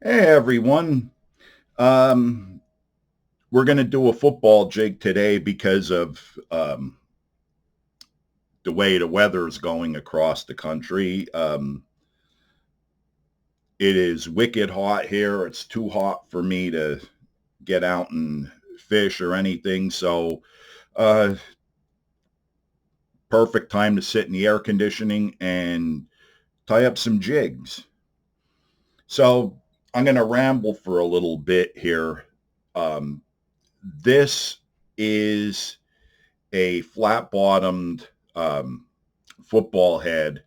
Hey everyone. Um, we're going to do a football jig today because of the way the weather is going across the country. It is wicked hot here. It's too hot for me to get out and fish or anything. So, uh, perfect time to sit in the air conditioning and tie up some jigs. So, I'm going to ramble for a little bit here. Um, this is a flat bottomed football head,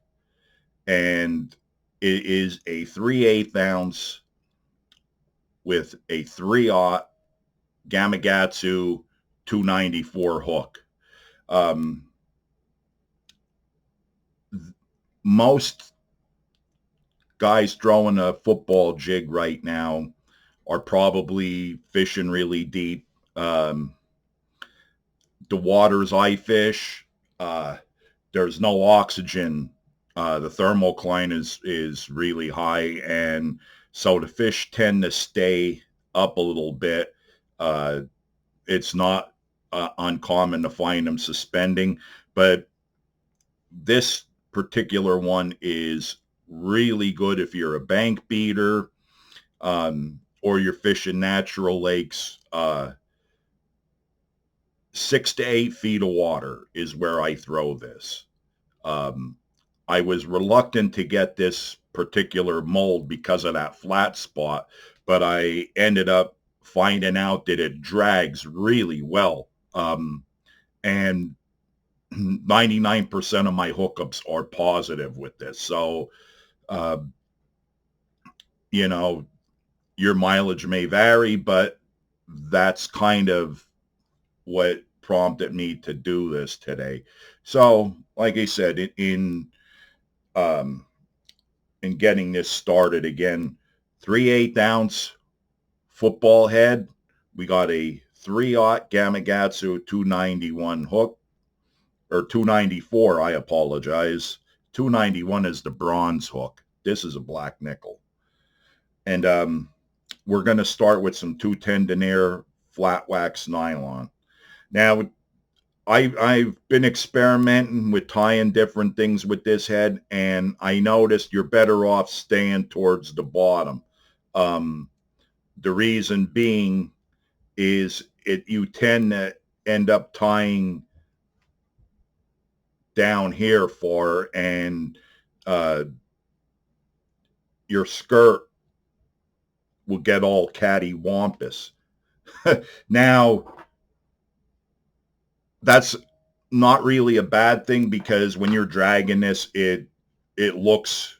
and it is a 3/8 ounce with a 3/0 Gamakatsu 294 hook. Um, Most guys throwing a football jig right now are probably fishing really deep. Um, the waters I fish, uh, there's no oxygen. The thermocline is really high, and so the fish tend to stay up a little bit. Uh, it's not uncommon to find them suspending, but this particular one is really good if you're a bank beater, or you're fishing natural lakes. 6 to 8 feet of water is where I throw this. Um, I was reluctant to get this particular mold because of that flat spot, but I ended up finding out that it drags really well. And 99% of my hookups are positive with this. So, uh, you know, your mileage may vary, but that's kind of what prompted me to do this today. So, like I said, um, in getting this started again, 3/8 ounce football head. We got a 3/0 Gamakatsu 291 hook, or 294. I apologize. 291 is the bronze hook. This is a black nickel, and we're going to start with some 210 denier flat wax nylon. Now, I've been experimenting with tying different things with this head, and I noticed you're better off staying towards the bottom. Um, the reason being is you tend to end up tying down here for, and uh, your skirt will get all cattywampus. Now, that's not really a bad thing because when you're dragging this, it looks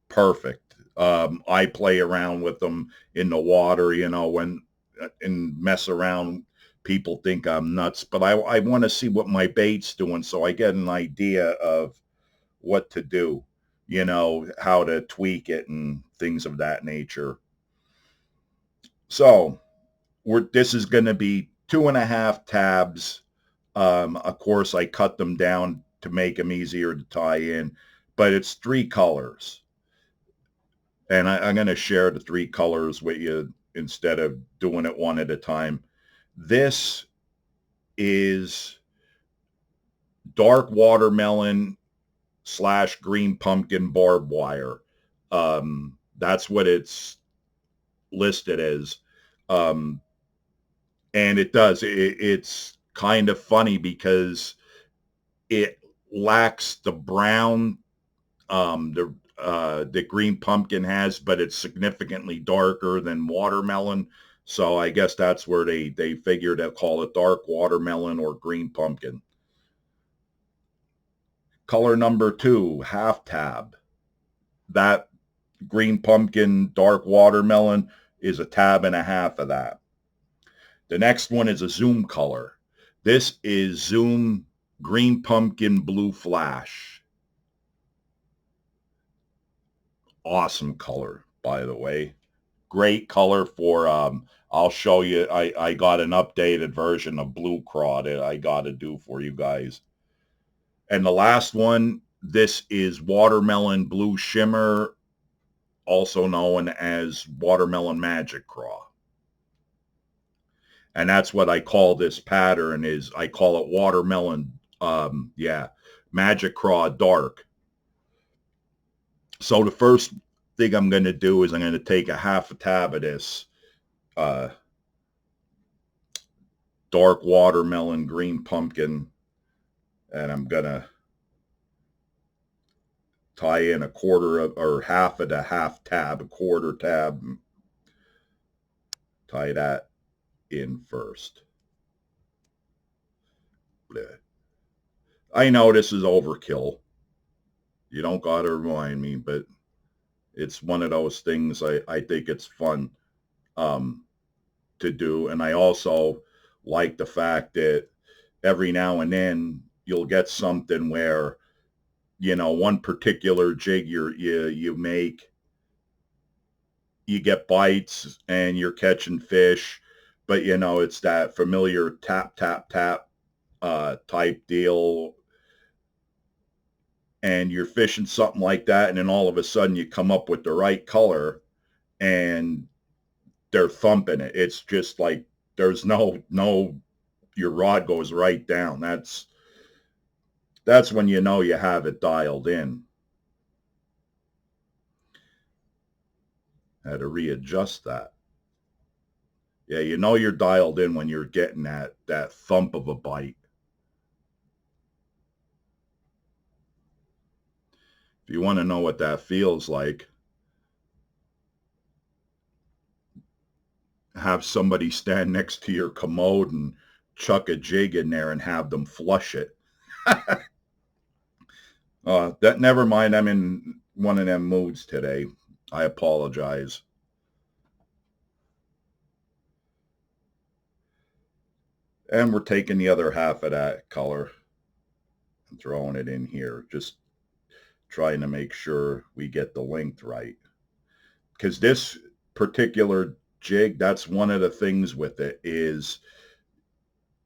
perfect. I play around with them in the water, when and mess around. People think I'm nuts, but I want to see what my bait's doing so I get an idea of what to do, how to tweak it and things of that nature. So this is going to be 2.5 tabs. Of course, I cut them down to make them easier to tie in, but it's 3 colors. And I'm going to share the 3 colors with you instead of doing it one at a time. This is dark watermelon slash green pumpkin barbed wire. That's what it's listed as. Um, and it does. It's kind of funny because it lacks the brown the green pumpkin has, but it's significantly darker than watermelon. So I guess that's where they figured to call it dark watermelon or green pumpkin. Color number 2, half tab. That green pumpkin, dark watermelon is a tab and a half of that. The next one is a zoom color. This is zoom green pumpkin blue flash. Awesome color, by the way. Great color for I'll show you. I got an updated version of blue craw that I got to do for you guys. And the last one, this is watermelon blue shimmer, also known as watermelon magic craw. And that's what I call this pattern is I call it watermelon, magic craw dark. So the first thing I'm going to do is I'm going to take a half a tab of this dark watermelon green pumpkin, and I'm going to tie in a quarter of, or half of the half tab, a quarter tab, tie that in first. I know this is overkill. You don't got to remind me, but it's one of those things I think it's fun to do. And I also like the fact that every now and then you'll get something where, you know, one particular jig you make, you get bites and you're catching fish, but you know, it's that familiar tap, tap, tap type deal. And you're fishing something like that. And then all of a sudden you come up with the right color and they're thumping it. It's just like, there's no, your rod goes right down. That's when you know you have it dialed in. I had to readjust that. Yeah, you know you're dialed in when you're getting that thump of a bite. If you want to know what that feels like, have somebody stand next to your commode and chuck a jig in there and have them flush it. That never mind. I'm in one of them moods today. I apologize. And we're taking the other half of that color and throwing it in here. Just trying to make sure we get the length right. Because this particular jig, that's one of the things with it is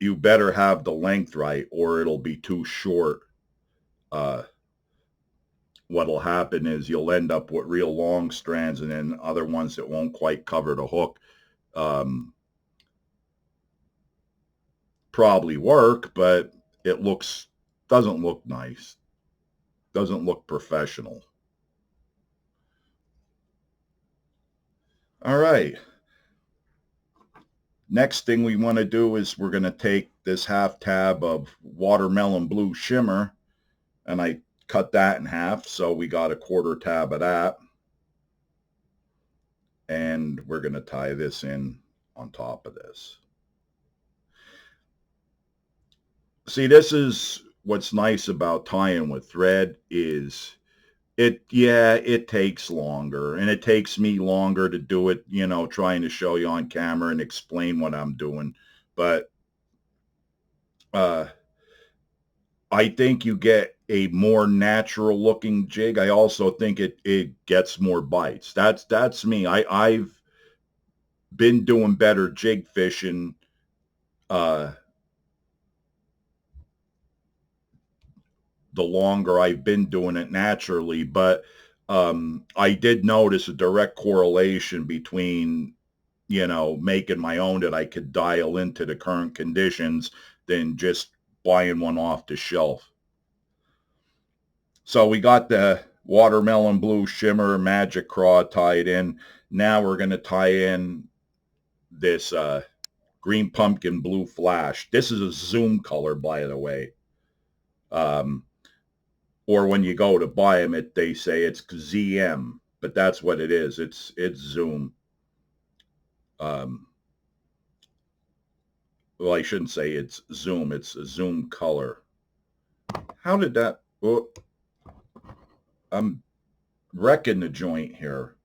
you better have the length right or it'll be too short. What'll happen is you'll end up with real long strands and then other ones that won't quite cover the hook. Probably work, but it doesn't look nice. Doesn't look professional. All right. Next thing we want to do is we're going to take this half tab of watermelon blue shimmer, and I cut that in half, so we got a quarter tab of that. And we're going to tie this in on top of this. See, this is what's nice about tying with thread is it takes longer, and it takes me longer to do it, you know, trying to show you on camera and explain what I'm doing. But I think you get a more natural looking jig. I also think it gets more bites. That's me. I've been doing better jig fishing the longer I've been doing it naturally, but I did notice a direct correlation between, you know, making my own that I could dial into the current conditions than just buying one off the shelf. So we got the watermelon blue shimmer magic craw tied in. Now we're going to tie in this green pumpkin blue flash. This is a zoom color, by the way. Or when you go to buy them, they say it's ZM, but that's what it is. It's zoom. Well, I shouldn't say it's zoom. It's a zoom color. How did that? Oh, I'm wrecking the joint here.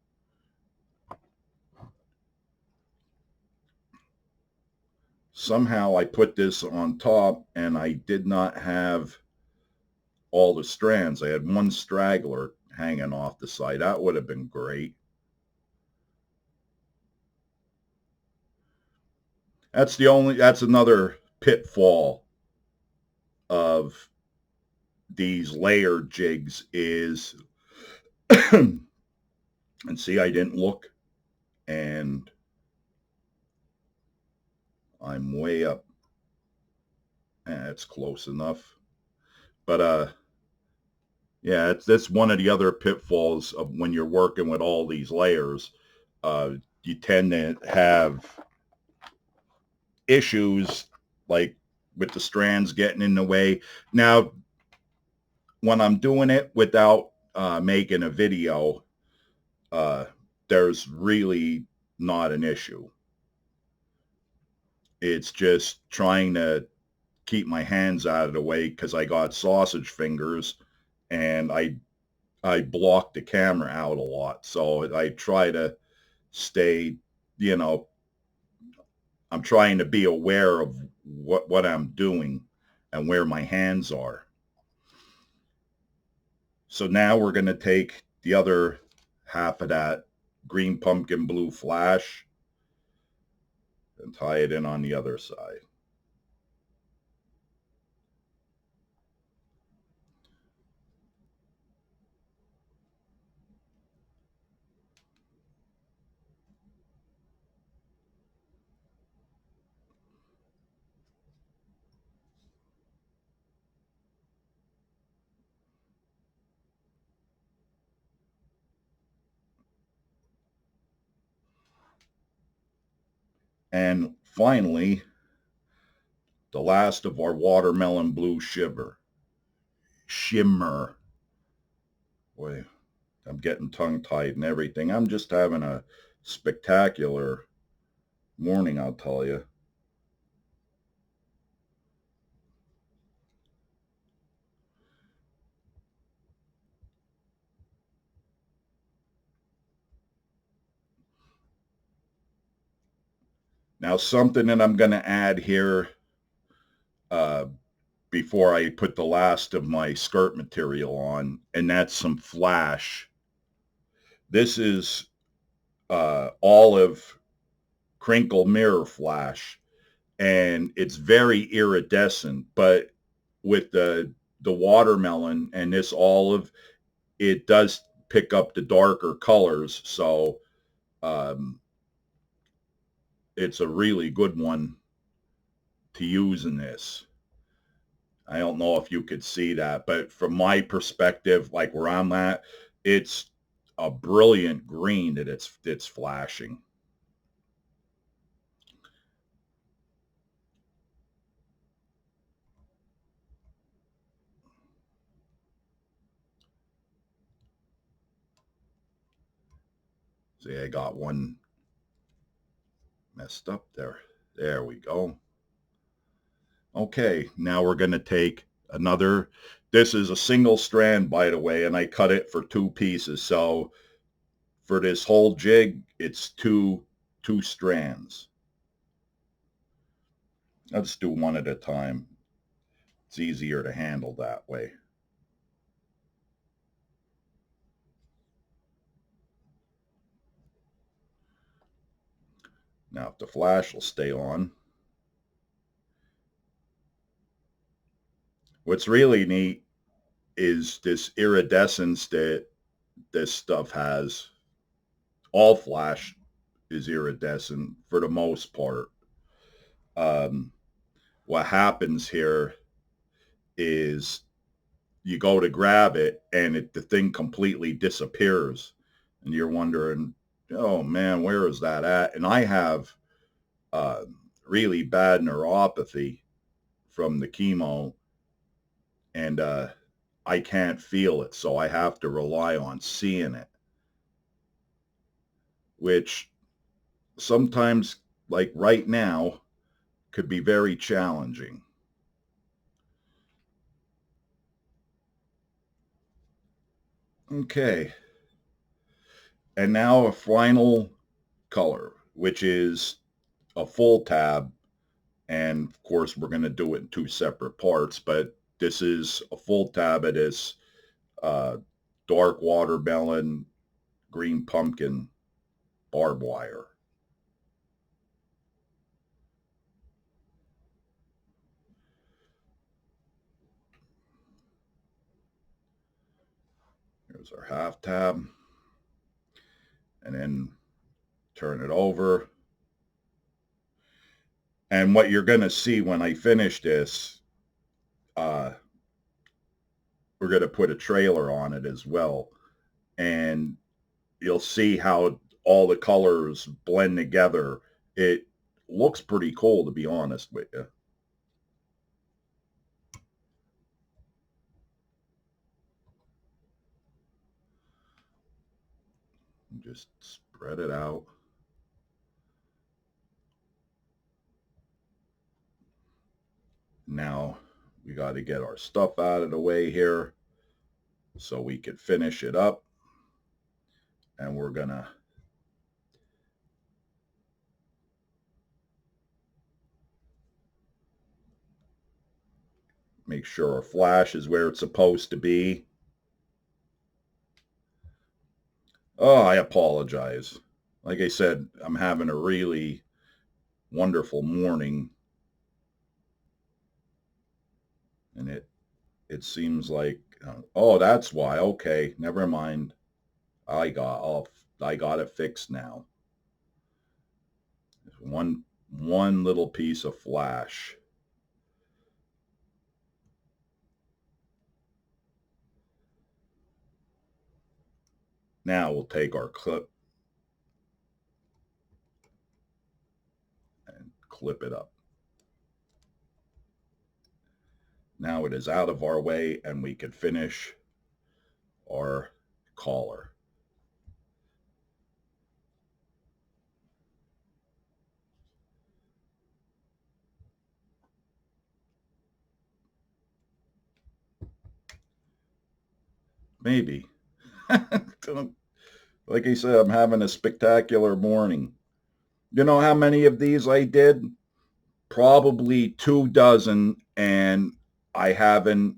Somehow I put this on top and I did not have all the strands. I had one straggler hanging off the side. That would have been great. That's another pitfall of these layered jigs is And see, I didn't look, and I'm way up. It's close enough. But yeah, that's one of the other pitfalls of when you're working with all these layers. You tend to have issues like with the strands getting in the way. Now, when I'm doing it without making a video, uh, there's really not an issue. It's just trying to keep my hands out of the way because I got sausage fingers, and I block the camera out a lot. So I try to stay, you know, I'm trying to be aware of what I'm doing and where my hands are. So now we're going to take the other half of that green pumpkin blue flash and tie it in on the other side. And finally, the last of our watermelon blue shimmer. Boy, I'm getting tongue tied and everything. I'm just having a spectacular morning, I'll tell you. Now, something that I'm going to add here uh, before I put the last of my skirt material on, and that's some flash. This is olive crinkle mirror flash, and it's very iridescent, but with the watermelon and this olive, it does pick up the darker colors. So um, it's a really good one to use in this. I don't know if you could see that, but from my perspective, like where I'm at, it's a brilliant green that it's flashing. See, I got one messed up there. There we go. Okay, now we're going to take another. This is a single strand, by the way, and I cut it for two pieces. So for this whole jig, it's two strands. Let's do one at a time. It's easier to handle that way. Now, if the flash will stay on. What's really neat is this iridescence that this stuff has. All flash is iridescent for the most part. Um, what happens here is you go to grab it and the thing completely disappears, and you're wondering, oh man, where is that at? And I have uh, really bad neuropathy from the chemo, and I can't feel it, so I have to rely on seeing it, which sometimes, like right now, could be very challenging. Okay, and now a final color, which is a full tab. And of course, we're going to do it in two separate parts, but this is a full tab of this uh, dark watermelon, green pumpkin barbed wire. Here's our half tab. and then turn it over. And what you're going to see when I finish this, we're going to put a trailer on it as well. And you'll see how all the colors blend together. It looks pretty cool, to be honest with you. Just spread it out. Now we got to get our stuff out of the way here so we can finish it up. And we're going to make sure our flash is where it's supposed to be. Oh, I apologize. Like I said, I'm having a really wonderful morning. And it seems like, oh, that's why. Okay, never mind. I got it fixed now. One little piece of flash. Now we'll take our clip and clip it up. Now it is out of our way and we can finish our collar. Maybe. Like I said, I'm having a spectacular morning. You know how many of these I did? Probably 2 dozen, and I haven't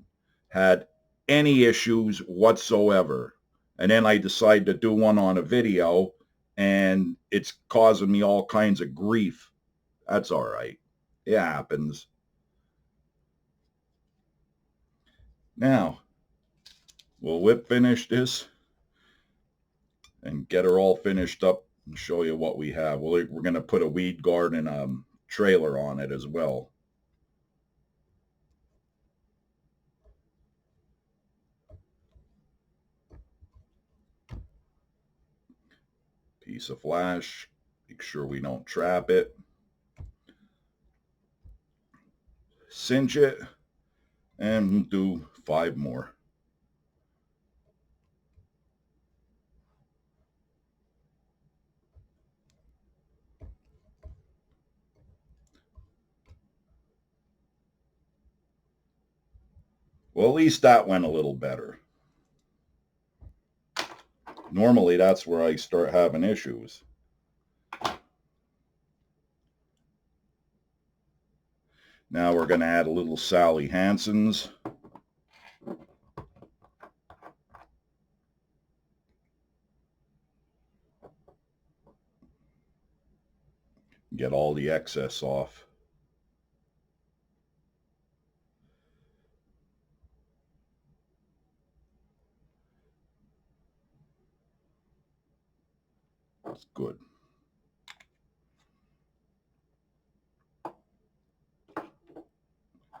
had any issues whatsoever. And then I decide to do one on a video, and it's causing me all kinds of grief. That's all right. It happens. Now, we'll whip finish this and get her all finished up and show you what we have. We're going to put a weed garden trailer on it as well. Piece of flash. Make sure we don't trap it. Cinch it, and we'll do 5 more. Well, at least that went a little better. Normally, that's where I start having issues. Now we're going to add a little Sally Hansen's. Get all the excess off. That's good.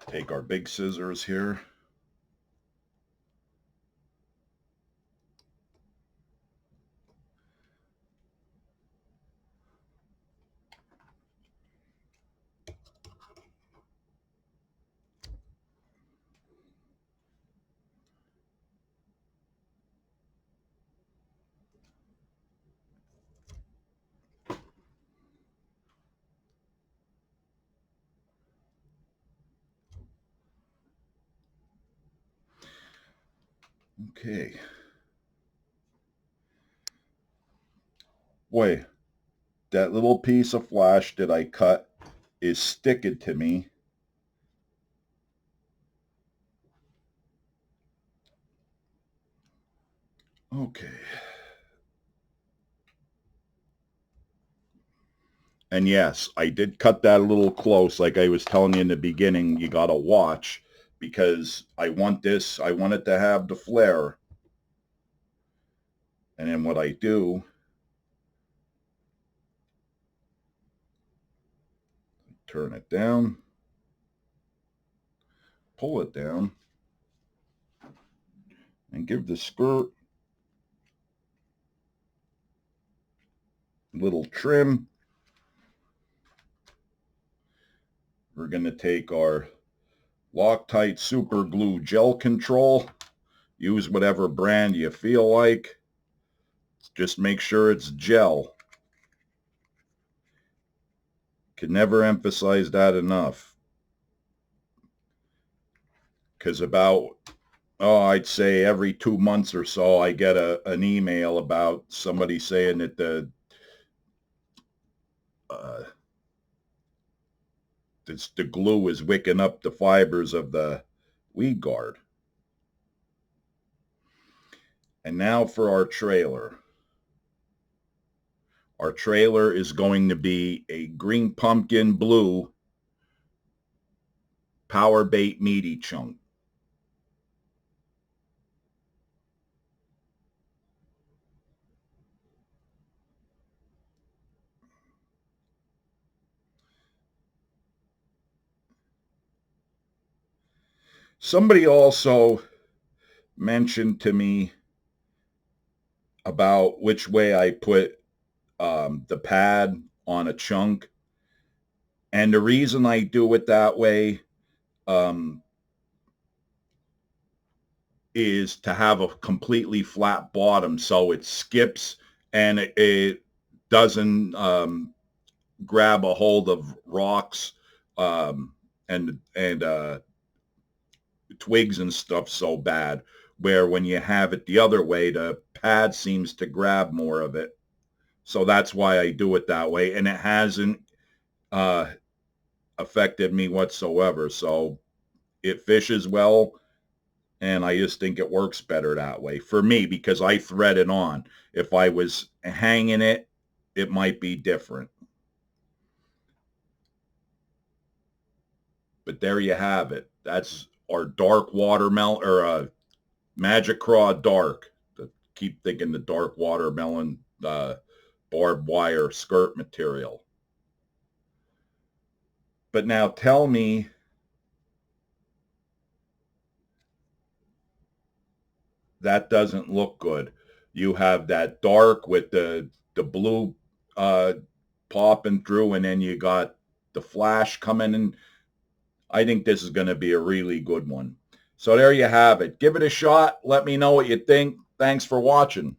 Take our big scissors here. Okay. Boy, that little piece of flash that I cut is sticking to me. Okay. And yes, I did cut that a little close. Like I was telling you in the beginning, you got to watch because I want it to have the flare. And then what I do Turn it down, pull it down, and give the skirt a little trim. We're going to take our Loctite Super Glue Gel Control. Use whatever brand you feel like. Just make sure it's gel. Can never emphasize that enough. Because I'd say every 2 months or so, I get an email about somebody saying that the glue is wicking up the fibers of the weed guard. And now for our trailer. Our trailer is going to be a green pumpkin blue power bait meaty chunk. Somebody also mentioned to me about which way I put the pad on a chunk. And the reason I do it that way is to have a completely flat bottom so it skips and it doesn't grab a hold of rocks and twigs and stuff so bad, where when you have it the other way, the pad seems to grab more of it. So that's why I do it that way, and it hasn't affected me whatsoever. So it fishes well, and I just think it works better that way for me because I thread it on. If I was hanging it, it might be different. But there you have it. That's our dark watermelon, or Magic Craw Dark. Keep thinking the dark watermelon barbed wire skirt material. But now tell me, that doesn't look good. You have that dark with the blue popping through, and then you got the flash coming in. I think this is going to be a really good one. So there you have it. Give it a shot. Let me know what you think. Thanks for watching.